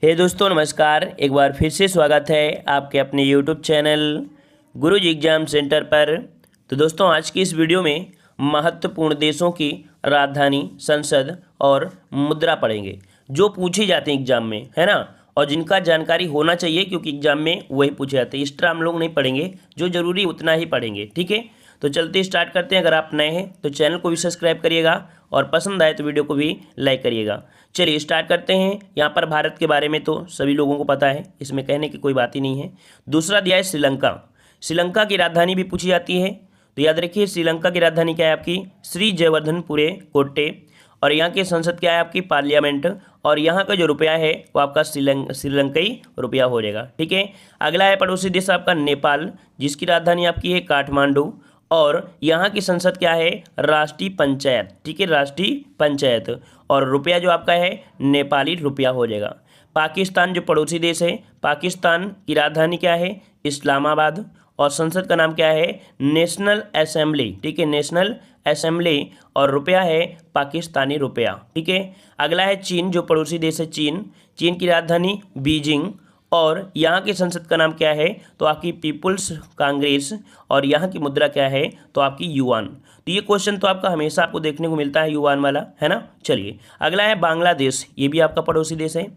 हे दोस्तों नमस्कार। एक बार फिर से स्वागत है आपके अपने यूट्यूब चैनल गुरुजी एग्जाम सेंटर पर। तो दोस्तों आज की इस वीडियो में महत्वपूर्ण देशों की राजधानी, संसद और मुद्रा पढ़ेंगे जो पूछी जाती हैं एग्जाम में, है ना, और जिनका जानकारी होना चाहिए क्योंकि एग्जाम में वही पूछे जाते हैं। एक्स्ट्रा हम लोग नहीं पढ़ेंगे, जो जरूरी उतना ही पढ़ेंगे। ठीक है, तो चलते स्टार्ट करते हैं। अगर आप नए हैं तो चैनल को भी सब्सक्राइब करिएगा और पसंद आए तो वीडियो को भी लाइक करिएगा। चलिए स्टार्ट करते हैं। यहाँ पर भारत के बारे में तो सभी लोगों को पता है, इसमें कहने की कोई बात ही नहीं है। दूसरा दिया है श्रीलंका। श्रीलंका की राजधानी भी पूछी जाती है, तो याद रखिए श्रीलंका की राजधानी क्या है आपकी, श्री जयवर्धनपुरे कोट्टे। और यहाँ की संसद क्या है आपकी, पार्लियामेंट। और यहाँ का जो रुपया है वो आपका श्रीलंकाई रुपया हो जाएगा। ठीक है, अगला है पड़ोसी देश आपका नेपाल, जिसकी राजधानी आपकी है काठमांडू। और यहाँ की संसद क्या है, राष्ट्रीय पंचायत। ठीक है, राष्ट्रीय पंचायत। और रुपया जो आपका है नेपाली रुपया हो जाएगा। पाकिस्तान जो पड़ोसी देश है, पाकिस्तान की राजधानी क्या है, इस्लामाबाद। और संसद का नाम क्या है, नेशनल असेंबली। ठीक है, नेशनल असेंबली। और रुपया है पाकिस्तानी रुपया। ठीक है, अगला है चीन जो पड़ोसी देश है, चीन। चीन की राजधानी बीजिंग। और यहाँ की संसद का नाम क्या है, तो आपकी पीपुल्स कांग्रेस। और यहाँ की मुद्रा क्या है, तो आपकी युआन। तो ये क्वेश्चन तो आपका हमेशा आपको देखने को मिलता है, युआन वाला, है ना। चलिए अगला है बांग्लादेश, ये भी आपका पड़ोसी देश है।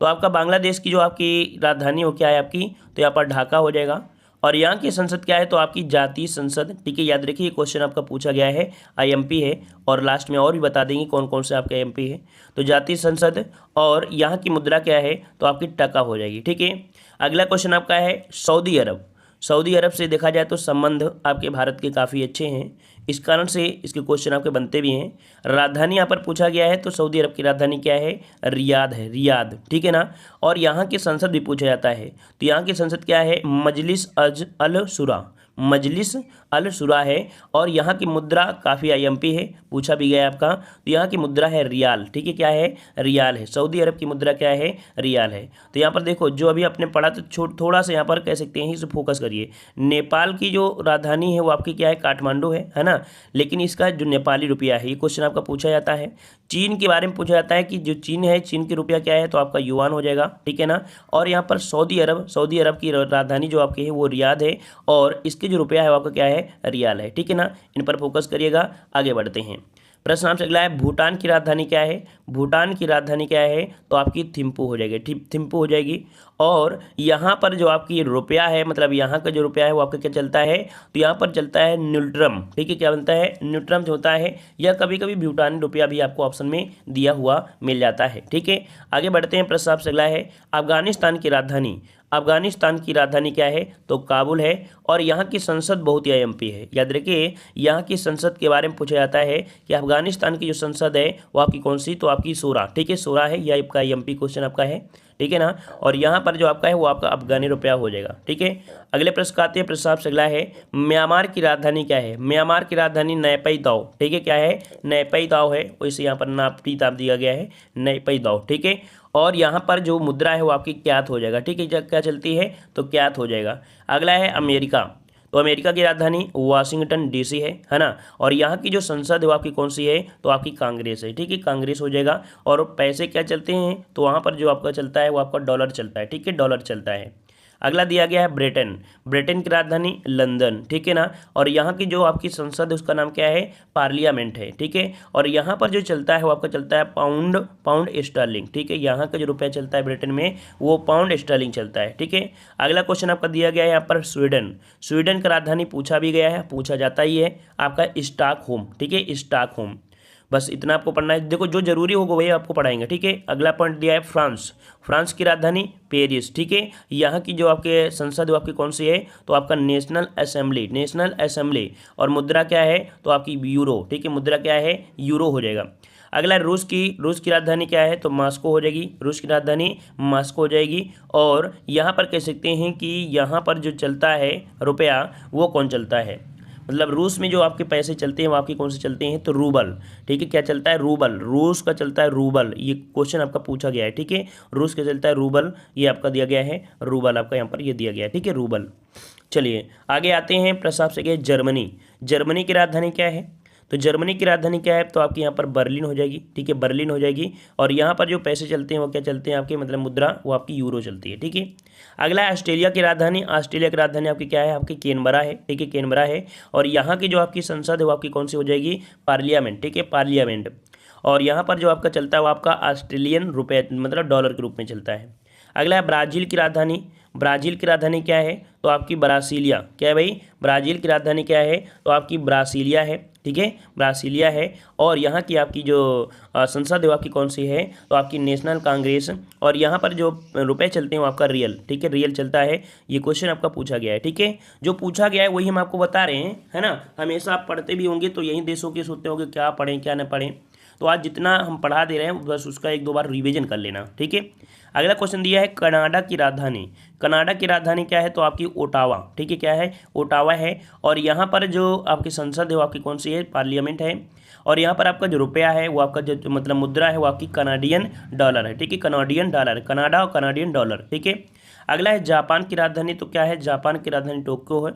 तो आपका बांग्लादेश की जो आपकी राजधानी हो क्या है आपकी, तो यहाँ पर ढाका हो जाएगा। और यहाँ की संसद क्या है, तो आपकी जातीय संसद। ठीक है, याद रखिए ये क्वेश्चन आपका पूछा गया है, आईएमपी है। और लास्ट में और भी बता देंगे कौन कौन से आपके आईएमपी है। तो जातीय संसद। और यहाँ की मुद्रा क्या है, तो आपकी टका हो जाएगी। ठीक है, अगला क्वेश्चन आपका है सऊदी अरब। सऊदी अरब से देखा जाए तो संबंध आपके भारत के काफ़ी अच्छे हैं, इस कारण से इसके क्वेश्चन आपके बनते भी हैं। राजधानी यहाँ पर पूछा गया है, तो सऊदी अरब की राजधानी क्या है, रियाद है, रियाद। ठीक है ना। और यहाँ की संसद भी पूछा जाता है, तो यहाँ की संसद क्या है, मजलिस अल शुरा, मजलिस अल शुरा है। और यहाँ की मुद्रा काफ़ी आईएमपी है, पूछा भी गया आपका। तो यहाँ की मुद्रा है रियाल। ठीक है, क्या है, रियाल है। सऊदी अरब की मुद्रा क्या है, रियाल है। तो यहाँ पर देखो जो अभी आपने पढ़ा, तो थोड़ा सा यहाँ पर कह सकते हैं, इसे फोकस करिए। नेपाल की जो राजधानी है वो आपकी क्या है, काठमांडू है ना। लेकिन इसका जो नेपाली रुपया है, ये क्वेश्चन आपका पूछा जाता है। चीन के बारे में पूछा जाता है कि जो चीन है, चीन की रुपया क्या है, तो आपका युआन हो जाएगा। ठीक है ना। और यहाँ पर सऊदी अरब की राजधानी जो आपकी है वो रियाद है। और इसके जो रुपया है वो आपका क्या है, रियाल है। ठीक है ना, इन पर फोकस करिएगा। आगे बढ़ते हैं। प्रश्न आपसे अगला है, भूटान की राजधानी क्या है। भूटान की राजधानी क्या है, तो आपकी थिम्पू हो जाएगी। थिम्पू हो जाएगी। और यहाँ पर जो आपकी रुपया है, मतलब यहाँ का जो रुपया है वो आपका क्या चलता है, तो यहाँ पर चलता है न्यूट्रम। ठीक है, क्या बनता है, न्यूट्रम जो होता है। या कभी कभी भूटानी रुपया भी आपको ऑप्शन में दिया हुआ मिल जाता है। ठीक है, आगे बढ़ते हैं। प्रश्न आपसे अगला है, अफगानिस्तान की राजधानी। अफगानिस्तान की राजधानी क्या है, तो काबुल है। और यहाँ की संसद बहुत ही आईएमपी है, याद रखिए यहाँ की संसद के बारे में पूछा जाता है कि अफगानिस्तान की जो संसद है वो आपकी कौन सी, तो आपकी शूरा। ठीक है, शूरा है, यह आपका आईएमपी क्वेश्चन आपका है। ठीक है ना। और यहाँ पर जो आपका है वो आपका अफगानी रुपया हो जाएगा। ठीक है, अगले प्रश्न का आते हैं। प्रश्न आपसे अगला है, म्यांमार की राजधानी क्या है। म्यांमार की राजधानी नैपई ताओ। ठीक है, क्या है, नैपई ताओ है। वैसे यहाँ पर नापी ताप दिया गया है, नैपई ताओ। ठीक है, और यहाँ पर जो मुद्रा है वो आपकी क्यात हो जाएगा। ठीक है, क्या चलती है, तो क्यात हो जाएगा। अगला है अमेरिका। तो अमेरिका की राजधानी वाशिंगटन डीसी है ना। और यहाँ की जो संसद है वो आपकी कौन सी है, तो आपकी कांग्रेस है। ठीक है, कांग्रेस हो जाएगा। और पैसे क्या चलते हैं, तो वहाँ पर जो आपका चलता है वो आपका डॉलर चलता है। ठीक है, डॉलर चलता है। अगला दिया गया है ब्रिटेन। ब्रिटेन की राजधानी लंदन। ठीक है ना। और यहाँ की जो आपकी संसद है उसका नाम क्या है, पार्लियामेंट है। ठीक है, और यहाँ पर जो चलता है वो आपका चलता है पाउंड स्टर्लिंग। ठीक है, यहाँ का जो रुपया चलता है ब्रिटेन में वो पाउंड स्टर्लिंग चलता है। ठीक है, अगला क्वेश्चन आपका दिया गया है यहाँ पर स्वीडन। स्वीडन का राजधानी पूछा भी गया है, पूछा जाता ही है आपका स्टॉकहोम। ठीक है, स्टॉकहोम। बस इतना आपको पढ़ना है। देखो जो जरूरी होगा वही आपको पढ़ाएंगे। ठीक है, अगला पॉइंट दिया है फ्रांस। फ्रांस की राजधानी पेरिस। ठीक है, यहाँ की जो आपके संसद है वो आपकी कौन सी है, तो आपका नेशनल असेंबली, नेशनल असेंबली। और मुद्रा क्या है, तो आपकी यूरो। ठीक है, मुद्रा क्या है, यूरो हो जाएगा। अगला रूस की राजधानी क्या है, तो मास्को हो जाएगी। रूस की राजधानी मास्को हो जाएगी। और यहाँ पर कह सकते हैं कि यहाँ पर जो चलता है रुपया वो कौन चलता है, मतलब रूस में जो आपके पैसे चलते हैं वो आपके कौन से चलते हैं, तो रूबल। ठीक है, क्या चलता है, रूबल। रूस का चलता है रूबल। ये क्वेश्चन आपका पूछा गया है। ठीक है, रूस का चलता है रूबल, ये आपका दिया गया है रूबल, आपका यहाँ पर ये दिया गया है। ठीक है, रूबल। चलिए आगे आते हैं। प्रश्न आपसे क्या है, जर्मनी। जर्मनी की राजधानी क्या है, तो जर्मनी की राजधानी क्या है, तो आपकी यहाँ पर बर्लिन हो जाएगी, ठीक है, बर्लिन हो जाएगी। और यहाँ पर जो पैसे चलते हैं वो क्या चलते हैं आपके, मतलब मुद्रा, वो आपकी यूरो चलती है, ठीक है। अगला है ऑस्ट्रेलिया की राजधानी। ऑस्ट्रेलिया की राजधानी आपकी क्या है, आपकी कैनबरा है, ठीक है, कैनबरा है। और यहाँ की जो आपकी संसद है वो आपकी कौन सी हो जाएगी, पार्लियामेंट, ठीक है, पार्लियामेंट। और यहाँ पर जो आपका चलता है वो आपका ऑस्ट्रेलियन रुपये, मतलब डॉलर के रूप में चलता है। अगला है ब्राज़ील की राजधानी। ब्राज़ील की राजधानी क्या है, तो आपकी ब्रासीलिया। क्या है भाई, ब्राज़ील की राजधानी क्या है, तो आपकी ब्रासीलिया है, ठीक है, ब्रासीलिया है। और यहाँ की आपकी जो संसद है वो आपकी कौन सी है, तो आपकी नेशनल कांग्रेस। और यहाँ पर जो रुपए चलते हैं वो आपका रियल, ठीक है, रियल चलता है। ये क्वेश्चन आपका पूछा गया है, ठीक है, जो पूछा गया है वही हम आपको बता रहे हैं, है ना। हमेशा आप पढ़ते भी होंगे तो यही देशों के सोचते होंगे क्या पढ़ें क्या न पढ़ें। तो आज जितना हम पढ़ा दे रहे हैं बस उसका एक दो बार रिवीजन कर लेना, ठीक है। अगला क्वेश्चन दिया है कनाडा की राजधानी। कनाडा की राजधानी क्या है, तो आपकी ओटावा, ठीक है, क्या है, ओटावा है। और यहाँ पर जो आपकी संसद है वो आपकी कौन सी है, पार्लियामेंट है। और यहाँ पर आपका जो रुपया है वो आपका जो मतलब मुद्रा है वो आपकी कनाडियन डॉलर है, ठीक है, कनाडियन डॉलर, कनाडा और कनाडियन डॉलर, ठीक है। अगला है जापान की राजधानी। तो क्या है, जापान की राजधानी टोक्यो है।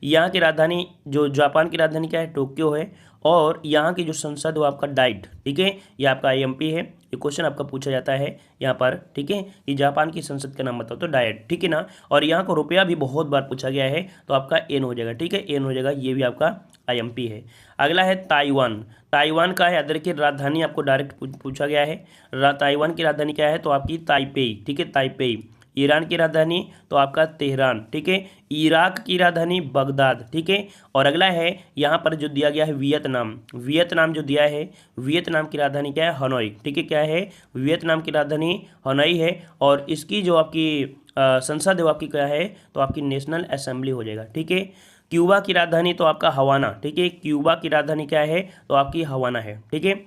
यहाँ की राजधानी, जो जापान की राजधानी क्या है, टोक्यो है। और यहाँ की जो संसद वो आपका डाइट, ठीक है, ये आपका आईएमपी है। ये क्वेश्चन आपका पूछा जाता है यहाँ पर, ठीक है, कि जापान की संसद का नाम बताओ, तो डाइट, ठीक है ना। और यहाँ को रुपया भी बहुत बार पूछा गया है तो आपका एन हो जाएगा, ठीक है, एन हो जाएगा, ये भी आपका आईएमपी है। अगला है ताइवान। ताइवान का है, अदर की राजधानी आपको डायरेक्ट पूछा गया है। ताइवान की राजधानी क्या है, तो आपकी ताइपेई, ठीक है, ताइपेई। ईरान की राजधानी तो आपका तेहरान, ठीक है। इराक की राजधानी बगदाद, ठीक है। और अगला है यहाँ पर जो दिया गया है वियतनाम। वियतनाम जो दिया है, वियतनाम की राजधानी क्या है, हनोई, ठीक है, क्या है, वियतनाम की राजधानी हनोई है। और इसकी जो आपकी संसद है वो आपकी क्या है, तो आपकी नेशनल असेंबली हो जाएगा, ठीक है। क्यूबा की राजधानी तो आपका हवाना, ठीक है, क्यूबा की राजधानी क्या है, तो आपकी हवाना है, ठीक है।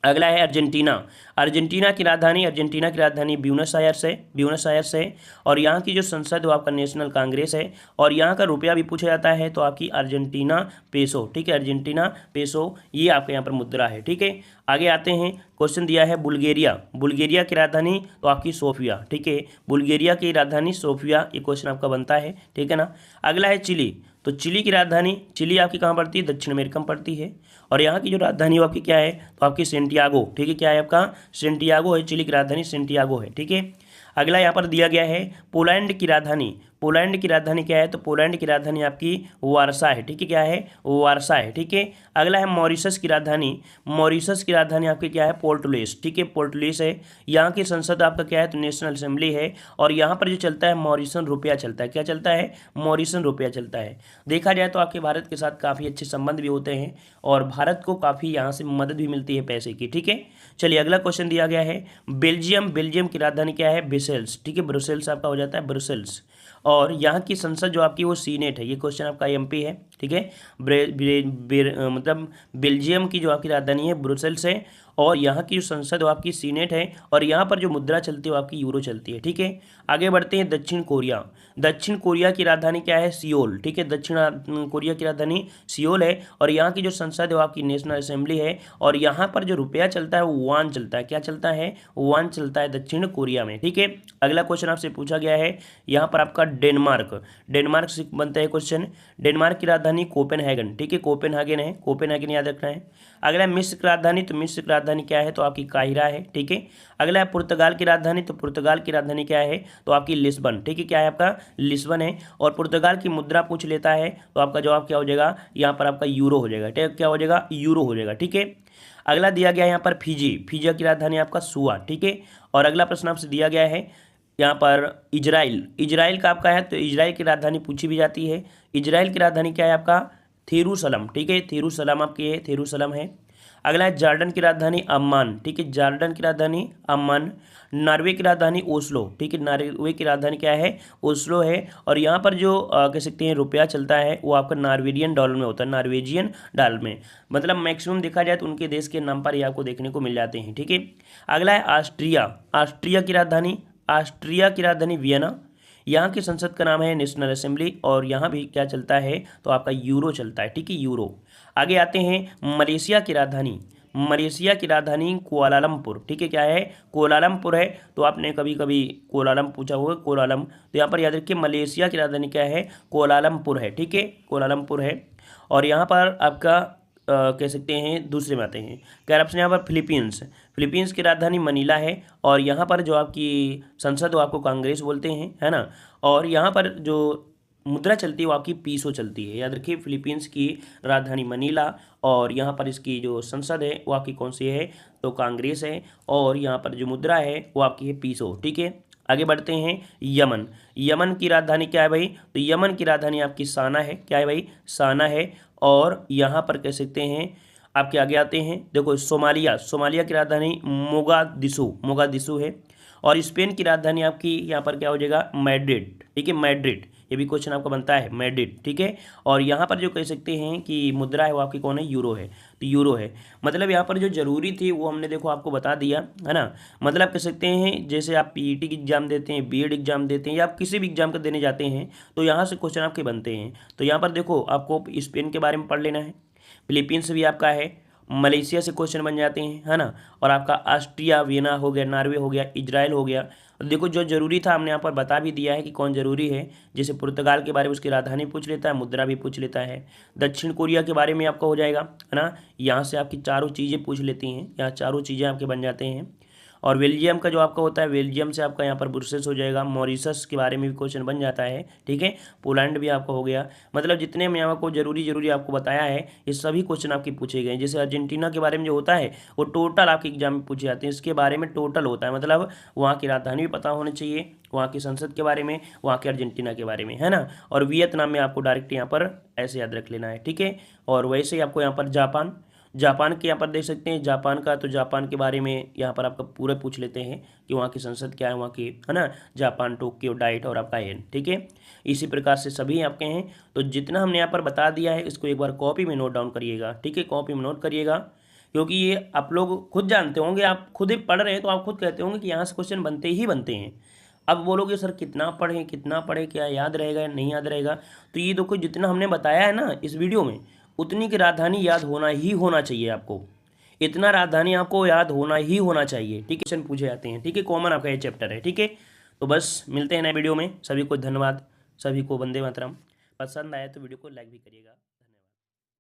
अगला है अर्जेंटीना। अर्जेंटीना की राजधानी ब्यूनस आयर्स है, ब्यूनस आयर्स है। और यहाँ की जो संसद है वो आपका नेशनल कांग्रेस है। और यहाँ का रुपया भी पूछा जाता है तो आपकी अर्जेंटीना पेसो, ठीक है, अर्जेंटीना पेसो, ये आपके यहाँ पर मुद्रा है, ठीक है। आगे आते हैं, क्वेश्चन दिया है बुल्गारिया। बुल्गारिया की राजधानी तो आपकी सोफिया, ठीक है, बुल्गारिया की राजधानी सोफिया, ये क्वेश्चन आपका बनता है, ठीक है ना। अगला है चिली। तो चिली की राजधानी, चिली आपकी कहाँ पड़ती है, दक्षिण अमेरिका में पड़ती है। और यहाँ की जो राजधानी वो आपकी क्या है, तो आपकी सेंटियागो, ठीक है, क्या है आपका, सेंटियागो है, चिली की राजधानी सेंटियागो है, ठीक है। अगला यहाँ पर दिया गया है पोलैंड की राजधानी। पोलैंड की राजधानी क्या है, तो पोलैंड की राजधानी आपकी वारसा है, ठीक है, क्या है, वारसा है, ठीक है। अगला है मॉरिशस की राजधानी। मॉरिशस की राजधानी आपकी क्या है, पोर्ट लुइस, ठीक है, पोर्ट लुइस है। यहाँ की संसद आपका क्या है, तो नेशनल असेंबली है। और यहाँ पर जो चलता है मॉरिशन रुपया चलता है, क्या चलता है, मॉरिशन रुपया चलता है। देखा जाए तो आपके भारत के साथ काफ़ी अच्छे संबंध भी होते हैं और भारत को काफ़ी यहाँ से मदद भी मिलती है पैसे की, ठीक है। चलिए अगला क्वेश्चन दिया गया है बेल्जियम। बेल्जियम की राजधानी क्या है, ब्रसेल्स, ठीक है, ब्रुसेल्स आपका हो जाता है, ब्रुसेल्स। और यहाँ की संसद जो आपकी वो सीनेट है, ये क्वेश्चन आपका एमपी है, ठीक है। मतलब बेल्जियम की जो आपकी राजधानी है ब्रुसेल्स है। और यहाँ की जो संसद वो आपकी सीनेट है। और यहाँ पर जो मुद्रा चलती है वो आपकी यूरो चलती है, ठीक है। आगे बढ़ते हैं दक्षिण कोरिया। दक्षिण कोरिया की राजधानी क्या है, सियोल, ठीक है, दक्षिण कोरिया की राजधानी सियोल है। और यहाँ की जो संसद है वो आपकी नेशनल असेंबली है। और यहाँ पर जो रुपया चलता है वो वान चलता है, क्या चलता है, वान चलता है दक्षिण कोरिया में, ठीक है। अगला क्वेश्चन आपसे पूछा गया है यहाँ पर आपका डेनमार्क। डेनमार्क से बनता है क्वेश्चन। डेनमार्क की राजधानी कोपेनहेगन, ठीक है, कोपेनहेगन है, कोपेनहेगन याद रखना है। अगला मिस्र की राजधानी, तो मिस्र की राजधानी क्या है, तो आपकी काहिरा है, ठीक है। अगला है पुर्तगाल की राजधानी। तो पुर्तगाल की राजधानी क्या है, तो आपकी लिस्बन, ठीक है, क्या है आपका, लिस्बन है। और पुर्तगाल की मुद्रा पूछ लेता है तो आपका जवाब क्या हो जाएगा, यहाँ पर आपका यूरो हो जाएगा, ठीक है, क्या हो जाएगा, यूरो हो जाएगा, ठीक है। अगला दिया गया है यहाँ पर फिजी। फिजी की राजधानी आपका सुआ, ठीक है। और अगला प्रश्न आपसे दिया गया है यहाँ पर इजराइल। इजराइल का आपका है, तो इजराइल की राजधानी पूछी भी जाती है। इजराइल की राजधानी क्या है आपका, थेरूसलम, ठीक है, थेरूसलम आपकी है, थेरूसलम है। अगला है जॉर्डन की राजधानी अम्मान, ठीक है, जॉर्डन की राजधानी अम्मान। नॉर्वे की राजधानी ओस्लो, ठीक है, नॉर्वे की राजधानी क्या है, ओस्लो है। और यहाँ पर जो कह सकते हैं रुपया चलता है वो आपका नॉर्वेजियन डॉलर में होता है, नॉर्वेजियन डॉलर में। मतलब मैक्सिमम देखा जाए तो उनके देश के नाम पर ये आपको देखने को मिल जाते हैं, ठीक है। अगला है ऑस्ट्रिया। ऑस्ट्रिया की राजधानी, ऑस्ट्रिया की राजधानी वियना। यहाँ की संसद का नाम है नेशनल असेंबली। और यहाँ भी क्या चलता है, तो आपका यूरो चलता है, ठीक है, यूरो। आगे आते हैं मलेशिया की राजधानी। मलेशिया की राजधानी कुआलालंपुर, ठीक है, क्या है, कुआलालंपुर है। तो आपने कभी कभी कोलालम पूछा होगा, कोलालम, तो यहाँ पर याद रखिए मलेशिया की राजधानी क्या है, कुआलालंपुर है, ठीक है, कुआलालंपुर है। और यहाँ पर आपका कह सकते हैं दूसरे में आते हैं। क्या ऑप्शन यहाँ पर फिलीपींस। फिलीपींस की राजधानी मनीला है और यहाँ पर जो आपकी संसद वो आपको कांग्रेस बोलते हैं, है ना। और यहाँ पर जो मुद्रा चलती है वो आपकी पीसो चलती है। याद रखिए, फिलीपींस की राजधानी मनीला और यहाँ पर इसकी जो संसद है वो आपकी कौन सी है, तो कांग्रेस है। और यहाँ पर जो मुद्रा है वो आपकी है पीसो। ठीक है, आगे बढ़ते हैं। यमन। यमन की राजधानी क्या है भाई, तो यमन की राजधानी आपकी साना है। क्या है भाई, साना है। और यहाँ पर कह सकते हैं आपके आगे आते हैं, देखो सोमालिया। सोमालिया की राजधानी मोगादिशु, मोगादिशु है। और स्पेन की राजधानी आपकी यहाँ पर क्या हो जाएगा, मैड्रिड। ठीक है, मैड्रिड, ये भी क्वेश्चन आपका बनता है, मैड्रिड। ठीक है, और यहाँ पर जो कह सकते हैं कि मुद्रा है वो आपकी कौन है, यूरो है। तो यूरो है, मतलब यहाँ पर जो जरूरी थी वो हमने देखो आपको बता दिया, है ना। मतलब कह सकते हैं जैसे आप पीईटी की एग्जाम देते हैं, बीएड एग्जाम देते हैं, या आप किसी भी एग्जाम का देने जाते हैं तो यहाँ से क्वेश्चन आपके बनते हैं। तो यहाँ पर देखो आपको स्पेन के बारे में पढ़ लेना है, फिलीपींस भी आपका है, मलेशिया से क्वेश्चन बन जाते हैं, है ना। और आपका ऑस्ट्रिया, वियना हो गया, नॉर्वे हो गया, इजराइल हो गया। देखो जो जरूरी था हमने यहाँ पर बता भी दिया है कि कौन जरूरी है। जैसे पुर्तगाल के बारे में उसकी राजधानी पूछ लेता है, मुद्रा भी पूछ लेता है। दक्षिण कोरिया के बारे में आपका हो जाएगा, है ना। यहाँ से आपकी चारों चीज़ें पूछ लेती हैं, यहाँ चारों चीज़ें आपके बन जाते हैं। और बेल्जियम का जो आपका होता है, बेल्जियम से आपका यहाँ पर ब्रुसेल्स हो जाएगा। मॉरिशस के बारे में भी क्वेश्चन बन जाता है। ठीक है, पोलैंड भी आपका हो गया। मतलब जितने मैं आपको जरूरी आपको बताया है ये सभी क्वेश्चन आपके पूछे गए। जैसे अर्जेंटीना के बारे में जो होता है वो टोटल आपके एग्जाम में पूछे जाते हैं, इसके बारे में टोटल होता है। मतलब वहाँ की राजधानी भी पता होनी चाहिए, वहाँ की संसद के बारे में, वहाँ के अर्जेंटीना के बारे में, है ना। और वियतनाम में आपको डायरेक्ट यहाँ पर ऐसे याद रख लेना है। ठीक है, और वैसे ही आपको यहाँ पर जापान, जापान के यहाँ पर देख सकते हैं जापान का, तो जापान के बारे में यहाँ पर आपका पूरा पूछ लेते हैं कि वहाँ की संसद क्या है, वहाँ की, है ना। जापान, टोक्यो, डाइट और आपका एन। ठीक है, इसी प्रकार से सभी आपके हैं। तो जितना हमने यहाँ पर बता दिया है इसको एक बार कॉपी में नोट डाउन करिएगा। ठीक है, कॉपी में नोट करिएगा, क्योंकि ये आप लोग खुद जानते होंगे, आप खुद ही पढ़ रहे हैं तो आप खुद कहते होंगे कि यहाँ से क्वेश्चन बनते ही बनते हैं। अब बोलोगे सर कितना पढ़ें, क्या याद रहेगा या नहीं याद रहेगा। तो ये देखो जितना हमने बताया है ना इस वीडियो में, उतनी की राजधानी याद होना ही होना चाहिए आपको। इतना राजधानी आपको याद होना ही होना चाहिए। ठीक है, क्वेश्चन पूछे जाते हैं। ठीक है, कॉमन आपका ये चैप्टर है। ठीक है, तो बस मिलते हैं नए वीडियो में। सभी को धन्यवाद, सभी को वंदे मातरम। पसंद आया तो वीडियो को लाइक भी करिएगा।